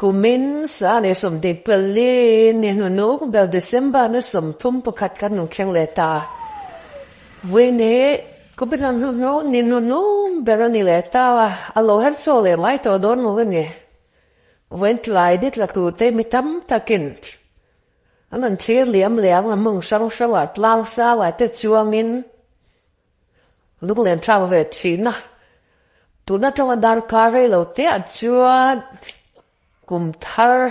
kumin sa ne som de peli ni Hnuhnung Ber December ne som thum pakhat kan nong thleng le ta we ne ko bin Ni Hnuhnung Ber ni le ta alo her so le mai to don lo ne went lai dit la tu te mitam takin anan thir liam liam mung sang salat lao sa wa te chuangin lúc lên trao về China tu na trong dar kare lo te achua kum thar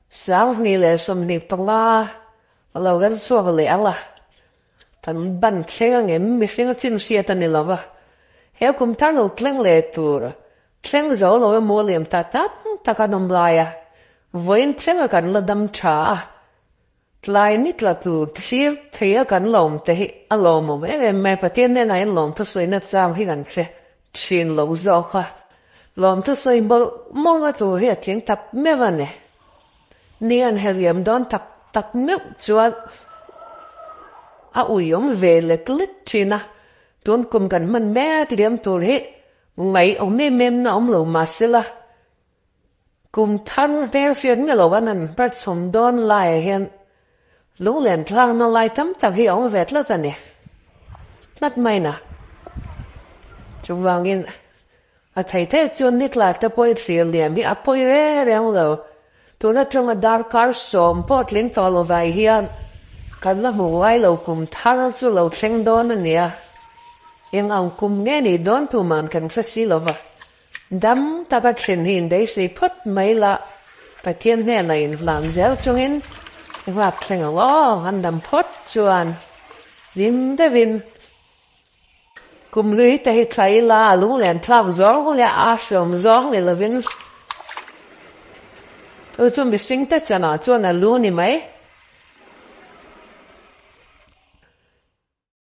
sang ni le som ni pala lo gan so le ala tan ban thenga ngem mi thenga chin sia tan ni lova he kum thar lo kleng le tur thleng zo lo mo liam ta ta ka nom laia voin thenga kan la dam cha lai nít là tu thir thia kan lom te hi alom me patien ne nai lom tu soi na chang hi kan che chin lo zo kha lom tu soi mol ma tu hi thieng tap me vane ni an helium don tap me chuan a uyom ve le klit china tuan kum kan man me tiam tu hi ngai om mem na om lo masila kum than ver fian nge lo wanan pat som don lai hen lũ lẹn thang nó lai tắm tập hi ông vẹt lắm ta nè nát mày nè chúng vàng in thầy thế chôn nít là ta bôi xìa liềm hi bôi rẻ rẻ lâu tôi nói trong là dar car som pot lính to lo vài hiền cần là một vài lâu cùng thang chú lâu sen đón nè nhưng ông cùng nghe nị đón tu man cần phải xí lo va đâm ta bắt xin hin đấy xí pot mấy là phải thiên nè này làm dẻo chung inว่าเพลงล้ออันดำพดจวนวินเดวินกุมลุยแต่ใช้ลาลุงแหลนทราบร้องเลยอาชมร้องเลยละวินจวนไปสิงแต่จะน่าจวนน่ะรู้นี่ไหม